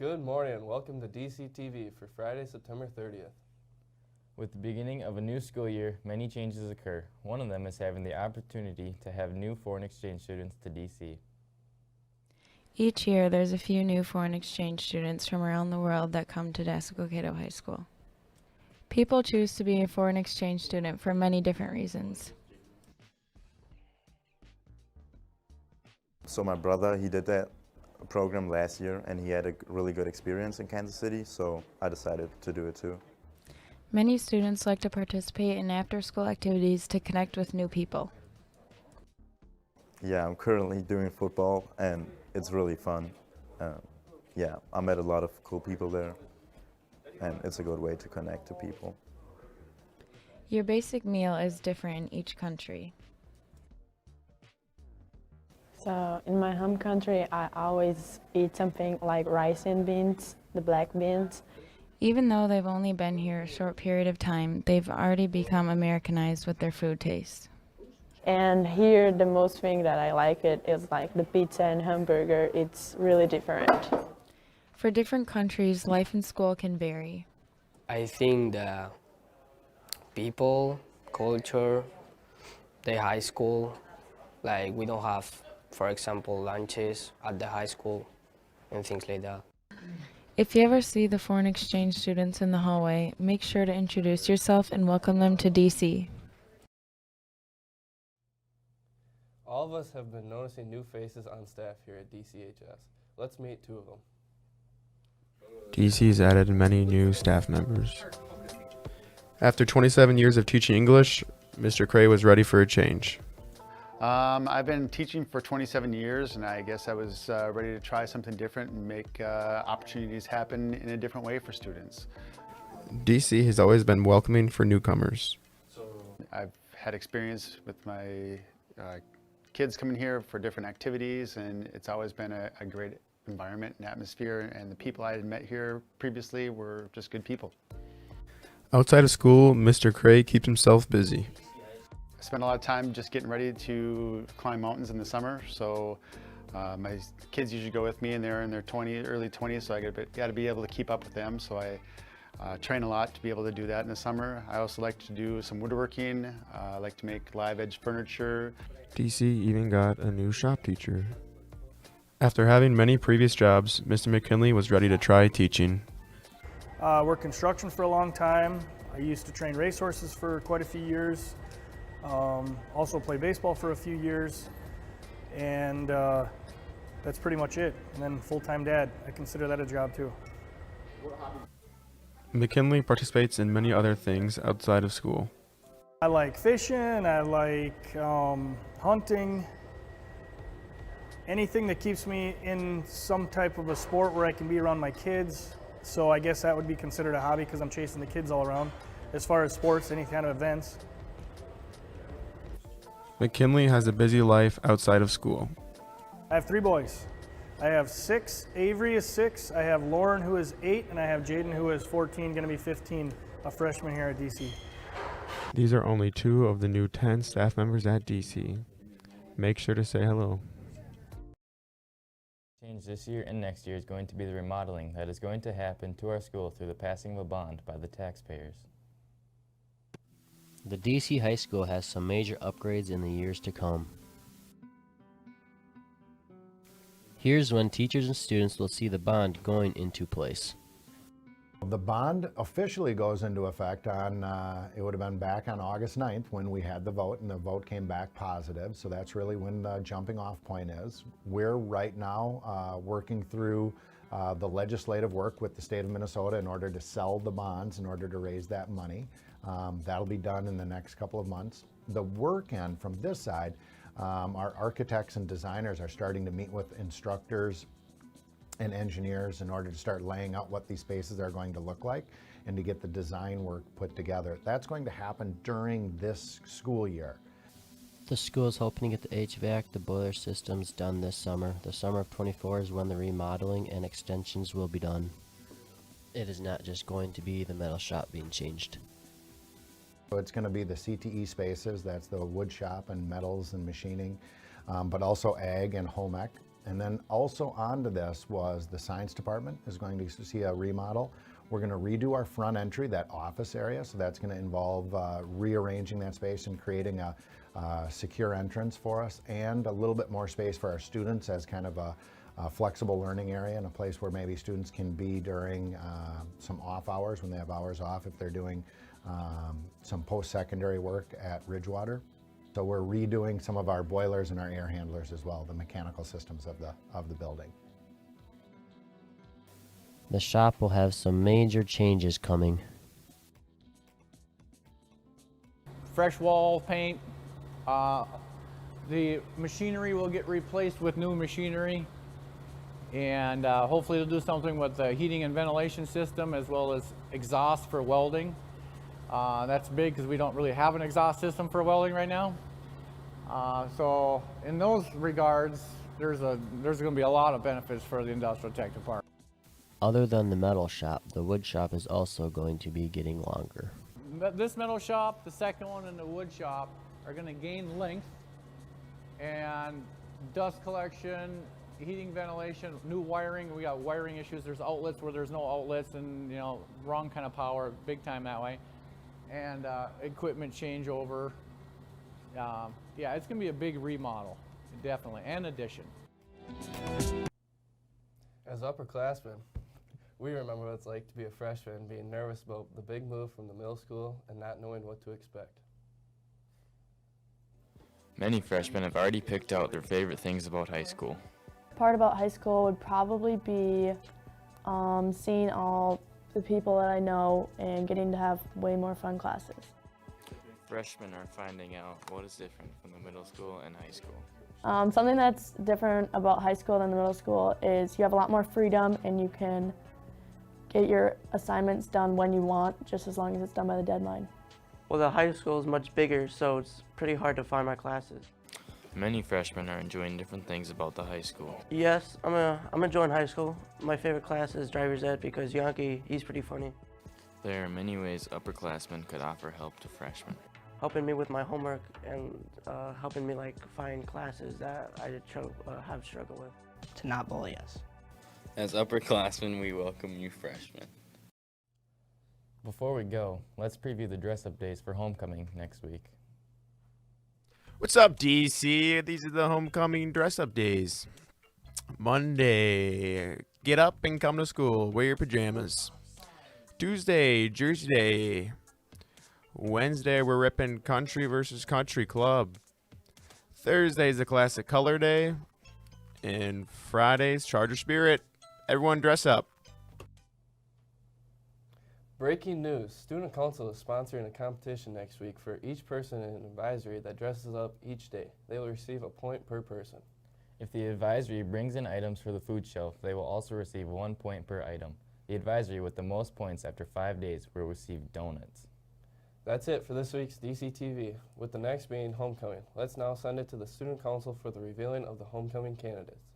Good morning and welcome to DC TV for Friday, September 30th. With the beginning of a new school year, many changes occur. One of them is having the opportunity to have new foreign exchange students to DC. Each year, there's a few new foreign exchange students from around the world that come to Dassel-Cokato High School. People choose to be a foreign exchange student for many different reasons. So my brother, he did that program last year and he had a really good experience in Kansas City, so I decided to do it too. Many students like to participate in after-school activities to connect with new people. Yeah, I'm currently doing football and it's really fun. Yeah, I met a lot of cool people there and it's a good way to connect to people. Your basic meal is different in each country. So in my home country, I always eat something like rice and beans, the black beans. Even though they've only been here a short period of time, they've already become Americanized with their food taste. And here, the most thing that I like it is like the pizza and hamburger. It's really different. For different countries, life in school can vary. I think the people, culture, the high school, like we don't have, for example, lunches at the high school and things like that. If you ever see the foreign exchange students in the hallway, make sure to introduce yourself and welcome them to DC. All of us have been noticing new faces on staff here at DCHS. Let's meet two of them. DC's added many new staff members. After 27 years of teaching English, Mr. Cray was ready for a change. I've been teaching for 27 years and I guess I was ready to try something different and make opportunities happen in a different way for students. DC has always been welcoming for newcomers. I've had experience with my kids coming here for different activities and it's always been a great environment and atmosphere, and the people I had met here previously were just good people. Outside of school, Mr. Cray keeps himself busy. I spend a lot of time just getting ready to climb mountains in the summer, so my kids usually go with me and they're in their early 20s, so I got to be able to keep up with them, so I train a lot to be able to do that in the summer. I also like to do some woodworking. I like to make live edge furniture. DC even got a new shop teacher. After having many previous jobs, Mr. McKinley was ready to try teaching. Worked construction for a long time. I used to train racehorses for quite a few years. Also played baseball for a few years, and that's pretty much it. And then full-time dad, I consider that a job too. McKinley participates in many other things outside of school. I like fishing, I like hunting, anything that keeps me in some type of a sport where I can be around my kids. So I guess that would be considered a hobby because I'm chasing the kids all around. As far as sports, any kind of events. McKinley has a busy life outside of school. I have 3 boys. I have 6, Avery is 6, I have Lauren who is 8, and I have Jaden who is 14, going to be 15, a freshman here at DC. These are only 2 of the new 10 staff members at DC. Make sure to say hello. Change this year and next year is going to be the remodeling that is going to happen to our school through the passing of a bond by the taxpayers. The DC High School has some major upgrades in the years to come. Here's when teachers and students will see the bond going into place. The bond officially goes into effect on, it would have been back on August 9th when we had the vote, and the vote came back positive, so that's really when the jumping off point is. We're right now working through the legislative work with the state of Minnesota in order to sell the bonds, in order to raise that money. That'll be done in the next couple of months. The work end from this side, our architects and designers are starting to meet with instructors and engineers in order to start laying out what these spaces are going to look like and to get the design work put together. That's going to happen during this school year. The school is hoping to get the HVAC, the boiler systems done this summer. The summer of '24 is when the remodeling and extensions will be done. It is not just going to be the metal shop being changed. So it's going to be the CTE spaces, that's the wood shop and metals and machining, but also ag and home ec. And then also onto this was the science department is going to see a remodel. We're going to redo our front entry, that office area, so that's going to involve rearranging that space and creating a secure entrance for us, and a little bit more space for our students as kind of a flexible learning area and a place where maybe students can be during some off hours, when they have hours off, if they're doing some post-secondary work at Ridgewater. So we're redoing some of our boilers and our air handlers as well, the mechanical systems of the building. The shop will have some major changes coming. Fresh wall paint. The machinery will get replaced with new machinery, and hopefully they'll do something with the heating and ventilation system as well as exhaust for welding. That's big because we don't really have an exhaust system for welding right now. So in those regards, there's going to be a lot of benefits for the industrial tech department. Other than the metal shop, the wood shop is also going to be getting longer. This metal shop, the second one, and the wood shop are going to gain length, and dust collection, heating, ventilation, new wiring. We got wiring issues. There's outlets where there's no outlets, and wrong kind of power, big time that way. And equipment changeover. Yeah, it's going to be a big remodel, definitely, and addition. As upperclassmen, we remember what it's like to be a freshman, being nervous about the big move from the middle school and not knowing what to expect. Many freshmen have already picked out their favorite things about high school. Part about high school would probably be seeing all the people that I know and getting to have way more fun classes. Freshmen are finding out what is different from the middle school and high school. Something that's different about high school than the middle school is you have a lot more freedom and you can get your assignments done when you want, just as long as it's done by the deadline. Well, the high school is much bigger, so it's pretty hard to find my classes. Many freshmen are enjoying different things about the high school. Yes, I'm enjoying high school. My favorite class is driver's ed because Yankee, he's pretty funny. There are many ways upperclassmen could offer help to freshmen. Helping me with my homework and helping me find classes that I have struggled with. To not bully us. As upperclassmen, we welcome you freshmen. Before we go, let's preview the dress-up days for homecoming next week. What's up, DC? These are the homecoming dress-up days. Monday, get up and come to school. Wear your pajamas. Tuesday, Jersey Day. Wednesday, we're ripping Country versus Country Club. Thursday's a classic color day. And Friday's Charger Spirit. Everyone dress up. Breaking news, Student Council is sponsoring a competition next week for each person in an advisory that dresses up each day. They will receive a point per person. If the advisory brings in items for the food shelf, they will also receive 1 point per item. The advisory with the most points after 5 days will receive donuts. That's it for this week's DCTV, with the next being homecoming. Let's now send it to the Student Council for the revealing of the homecoming candidates.